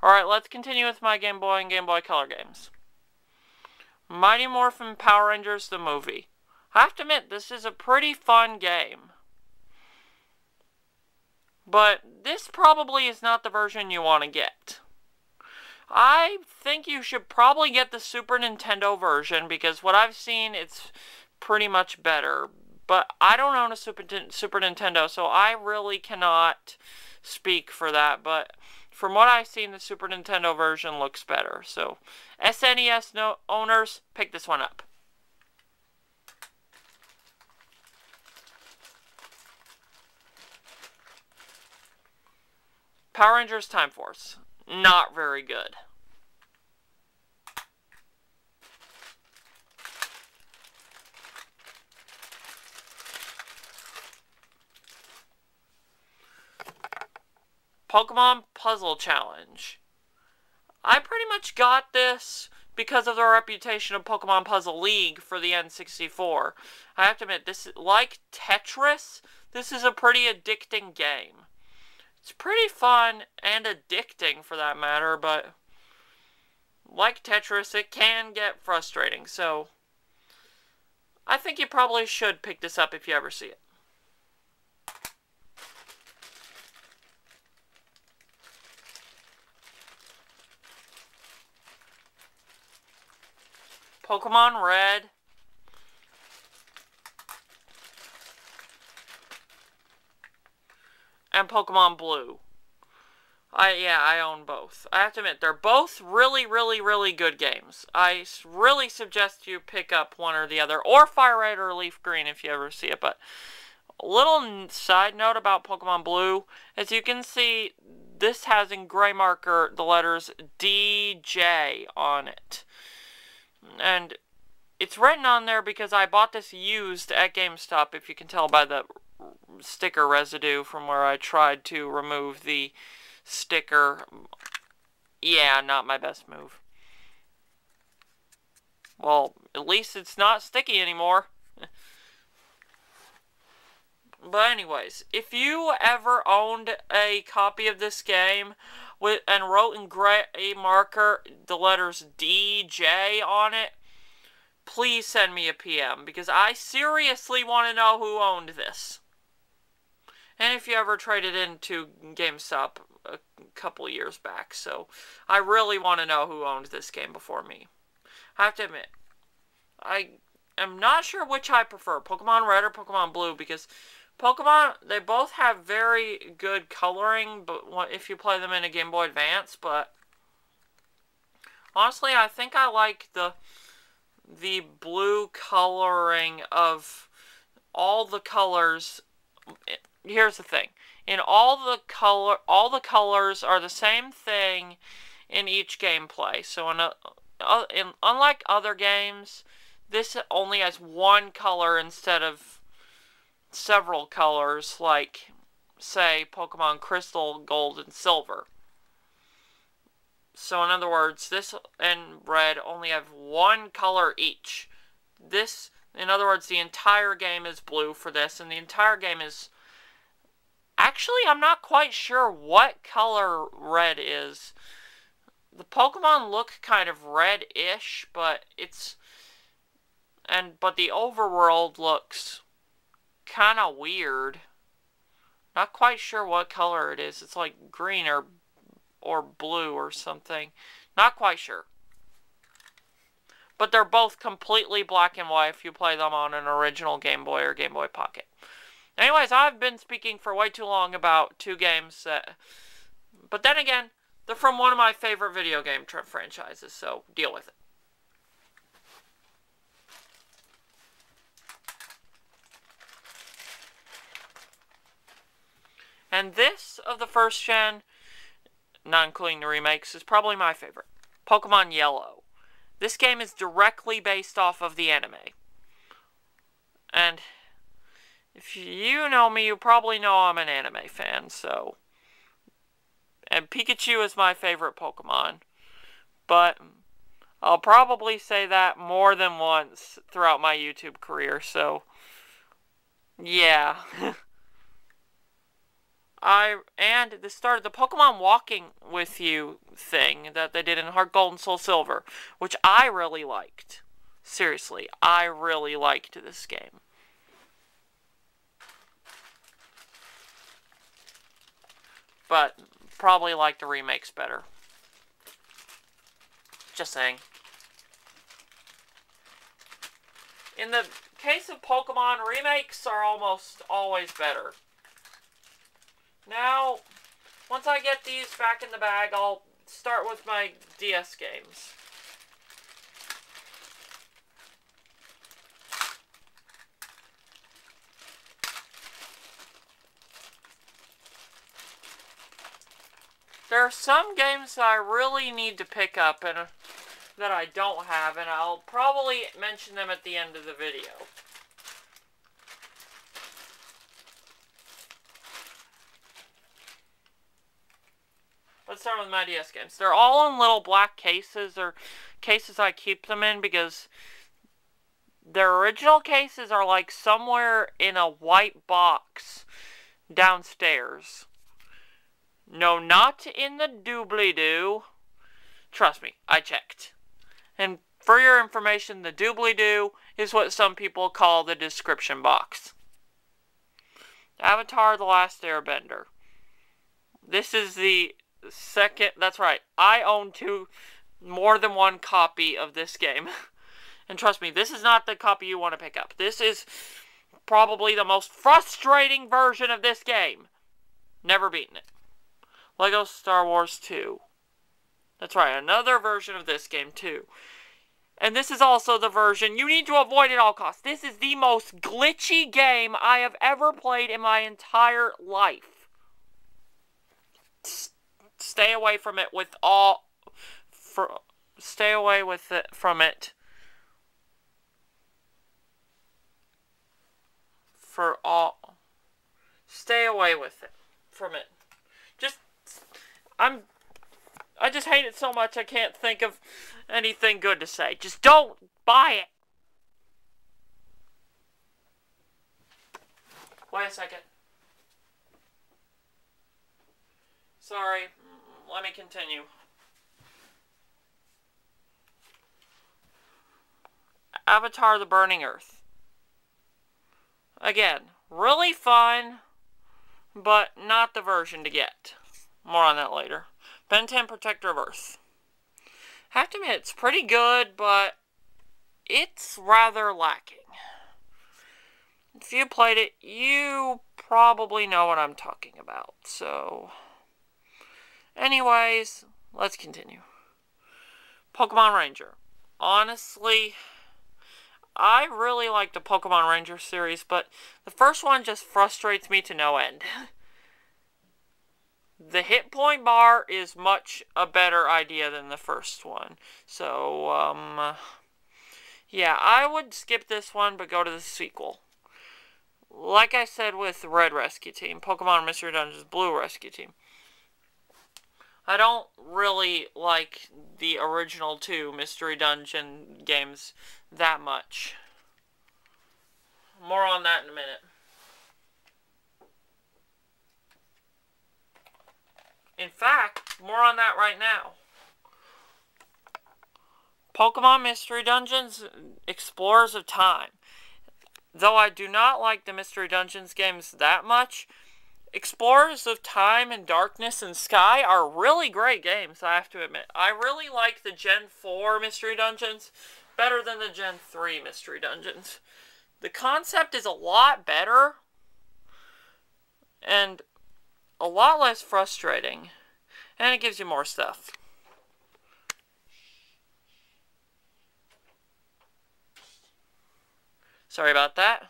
Alright, let's continue with my Game Boy and Game Boy Color games. Mighty Morphin Power Rangers the movie. I have to admit, this is a pretty fun game. But this probably is not the version you want to get. I think you should probably get the Super Nintendo version, because what I've seen, it's pretty much better. But I don't own a Super Nintendo, so I really cannot speak for that. But from what I've seen, the Super Nintendo version looks better. So, SNES owners, pick this one up. Power Rangers Time Force. Not very good. Pokemon Puzzle Challenge. I pretty much got this because of the reputation of Pokemon Puzzle League for the N64. I have to admit, this, like Tetris, this is a pretty addicting game. It's pretty fun and addicting for that matter, but like Tetris, it can get frustrating, so I think you probably should pick this up if you ever see it. Pokemon Red. And Pokemon Blue. I own both. I have to admit, they're both really, really, really good games. I really suggest you pick up one or the other, or Fire Red or Leaf Green if you ever see it. But a little side note about Pokemon Blue, as you can see, this has in gray marker the letters DJ on it. And it's written on there because I bought this used at GameStop, if you can tell by the sticker residue from where I tried to remove the sticker. Yeah, not my best move. Well, at least it's not sticky anymore. But anyways, if you ever owned a copy of this game and wrote in gray marker the letters DJ on it, please send me a PM, because I seriously want to know who owned this. And if you ever traded into GameStop a couple years back, so I really want to know who owned this game before me. I have to admit, I am not sure which I prefer, Pokemon Red or Pokemon Blue, because Pokemon, they both have very good coloring, but if you play them in a Game Boy Advance, but honestly, I think I like the blue coloring of all the colors. Here's the thing. All the colors are the same thing in each gameplay. So unlike other games, this only has one color instead of several colors, like, say, Pokemon Crystal, Gold, and Silver. So in other words, this and Red only have one color each. This, in other words, the entire game is blue for this, and the entire game is... Actually, I'm not quite sure what color Red is. The Pokemon look kind of red-ish, but but the overworld looks kind of weird. Not quite sure what color it is. It's like green or blue or something. Not quite sure. But they're both completely black and white if you play them on an original Game Boy or Game Boy Pocket. Anyways, I've been speaking for way too long about two games. But then again, they're from one of my favorite video game franchises, so deal with it. And this, of the first gen, not including the remakes, is probably my favorite. Pokemon Yellow. This game is directly based off of the anime. And if you know me, you probably know I'm an anime fan, so... And Pikachu is my favorite Pokemon. But I'll probably say that more than once throughout my YouTube career, so... Yeah. And this started the Pokemon Walking With You thing that they did in Heart Gold and Soul Silver, which I really liked. Seriously, I really liked this game. But probably like the remakes better. Just saying. In the case of Pokemon, remakes are almost always better. Now, once I get these back in the bag, I'll start with my DS games. There are some games that I really need to pick up and that I don't have, and I'll probably mention them at the end of the video. Let's start with my DS games. They're all in little black cases, or cases I keep them in, because their original cases are like somewhere in a white box downstairs. No, not in the doobly-doo. Trust me, I checked. And for your information, the doobly-doo is what some people call the description box. Avatar: The Last Airbender. This is the second, that's right, I own more than one copy of this game. And trust me, this is not the copy you want to pick up. This is probably the most frustrating version of this game. Never beaten it. Lego Star Wars 2. That's right, another version of this game too. And this is also the version you need to avoid at all costs. This is the most glitchy game I have ever played in my entire life. Stay away from it with all... stay away with it from it. For all... Stay away with it. From it. I just hate it so much I can't think of anything good to say. Just don't buy it. Wait a second. Sorry. Let me continue. Avatar: The Burning Earth. Again, really fun, but not the version to get. More on that later. Ben 10 Protector of Earth. Have to admit, it's pretty good, but it's rather lacking. If you played it, you probably know what I'm talking about. So, anyways, let's continue. Pokemon Ranger. Honestly, I really like the Pokemon Ranger series, but the first one just frustrates me to no end. The hit point bar is much a better idea than the first one. So, yeah, I would skip this one, but go to the sequel. Like I said with Red Rescue Team, Pokemon Mystery Dungeons Blue Rescue Team. I don't really like the original two Mystery Dungeon games that much. More on that in a minute. In fact, more on that right now. Pokemon Mystery Dungeons, Explorers of Time. Though I do not like the Mystery Dungeons games that much, Explorers of Time and Darkness and Sky are really great games, I have to admit. I really like the Gen 4 Mystery Dungeons better than the Gen 3 Mystery Dungeons. The concept is a lot better and a lot less frustrating, and it gives you more stuff. Sorry about that.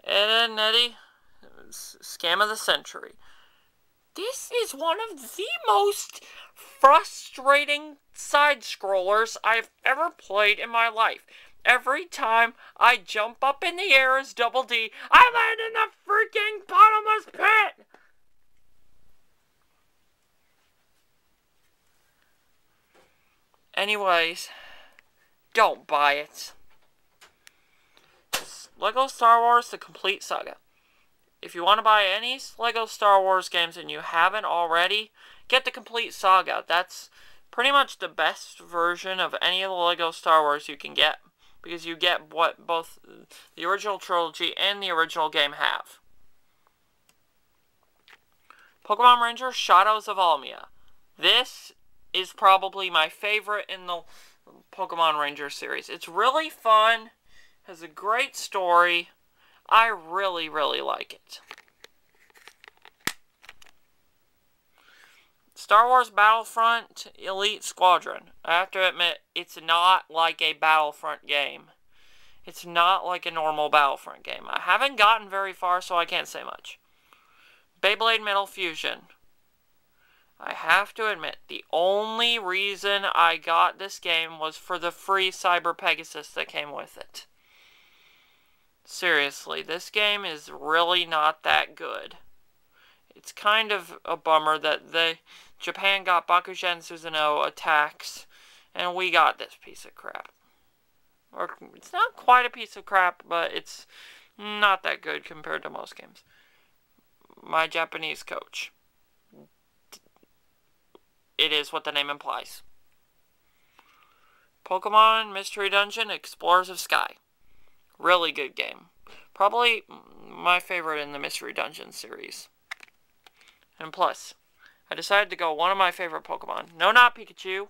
Ed, Edd n Eddy, Scam of the Century. This is one of the most frustrating side-scrollers I've ever played in my life. Every time I jump up in the air as Double D, I land in the freaking bottomless pit! Anyways, don't buy it. Lego Star Wars The Complete Saga. If you want to buy any Lego Star Wars games and you haven't already, get the Complete Saga. That's pretty much the best version of any of the Lego Star Wars you can get, because you get what both the original trilogy and the original game have. Pokemon Ranger Shadows of Almia. This is probably my favorite in the Pokemon Ranger series. It's really fun, has a great story. I really, really like it. Star Wars Battlefront Elite Squadron. I have to admit, it's not like a Battlefront game. It's not like a normal Battlefront game. I haven't gotten very far, so I can't say much. Beyblade Metal Fusion. I have to admit, the only reason I got this game was for the free Cyber Pegasus that came with it. Seriously, this game is really not that good. It's kind of a bummer that Japan got Bakugan Susanoo attacks, and we got this piece of crap. Or, it's not quite a piece of crap, but it's not that good compared to most games. My Japanese coach. It is what the name implies. Pokemon Mystery Dungeon Explorers of Sky. Really good game. Probably my favorite in the Mystery Dungeon series. And plus, I decided to go one of my favorite Pokemon. No, not Pikachu.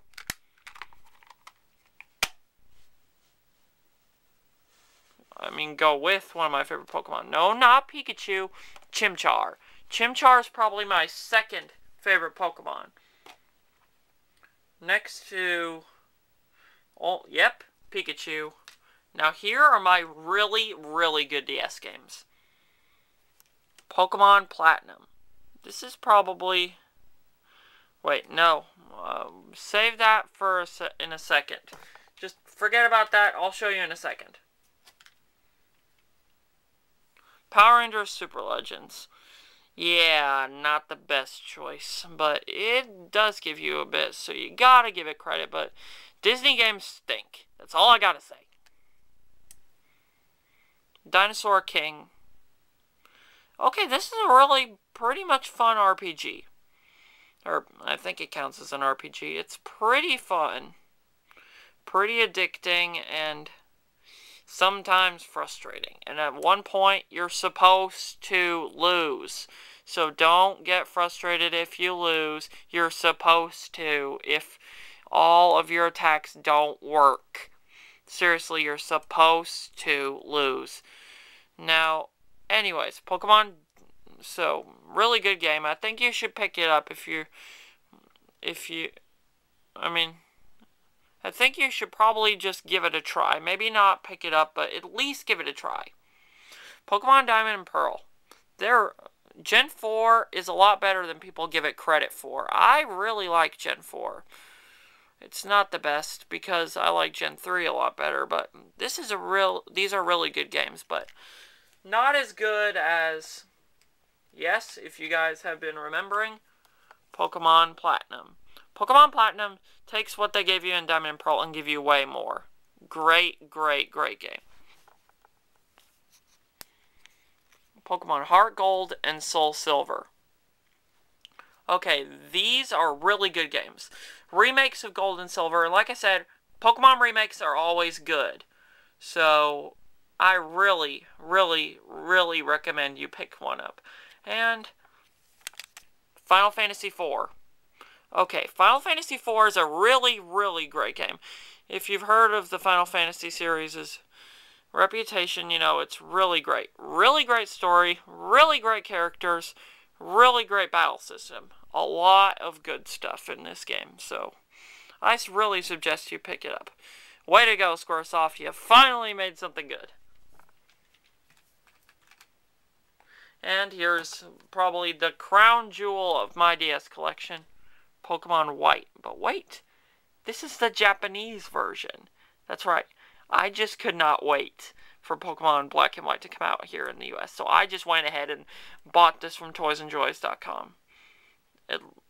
I mean, go with one of my favorite Pokemon. No, not Pikachu. Chimchar. Chimchar is probably my second favorite Pokemon. Next to... oh, yep, Pikachu. Now, here are my really, really good DS games. Pokemon Platinum. This is probably... wait, no. Save that for in a second. Just forget about that. I'll show you in a second. Power Rangers Super Legends. Yeah, not the best choice, but it does give you a bit, so you gotta give it credit, but Disney games stink. That's all I gotta say. Dinosaur King. Okay, this is a really pretty much fun RPG. Or, I think it counts as an RPG. It's pretty fun. Pretty addicting, and sometimes frustrating. And at one point, you're supposed to lose. So don't get frustrated if you lose. You're supposed to if all of your attacks don't work. Seriously, you're supposed to lose. Now, anyways, Pokemon, so, really good game. I think you should pick it up I think you should probably just give it a try. Maybe not pick it up, but at least give it a try. Pokemon Diamond and Pearl. Gen 4 is a lot better than people give it credit for. I really like Gen 4. It's not the best because I like Gen 3 a lot better, but these are really good games, but not as good as, yes, if you guys have been remembering, Pokemon Platinum. Pokemon Platinum takes what they gave you in Diamond and Pearl and give you way more. Great, great, great game. Pokemon Heart Gold and Soul Silver. Okay, these are really good games. Remakes of Gold and Silver, and like I said, Pokemon remakes are always good. So, I really, really, really recommend you pick one up. And Final Fantasy IV. Okay, Final Fantasy IV is a really, really great game. If you've heard of the Final Fantasy series' reputation, you know it's really great. Really great story, really great characters, really great battle system. A lot of good stuff in this game, so I really suggest you pick it up. Way to go, Squaresoft, you finally made something good. And here's probably the crown jewel of my DS collection, Pokemon White. But wait, this is the Japanese version. That's right, I just could not wait for Pokemon Black and White to come out here in the US. So I just went ahead and bought this from toysandjoys.com.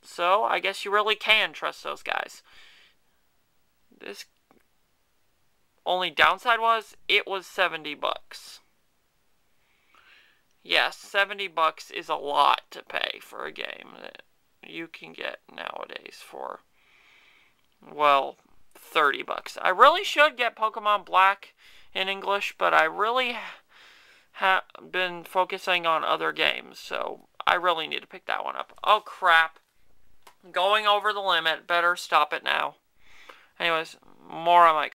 So I guess you really can trust those guys. This only downside was it was $70. Yes, 70 bucks is a lot to pay for a game that you can get nowadays for, well, 30 bucks. I really should get Pokemon Black in English, but I really have been focusing on other games, so I really need to pick that one up. Oh, crap. Going over the limit. Better stop it now. Anyways, more on my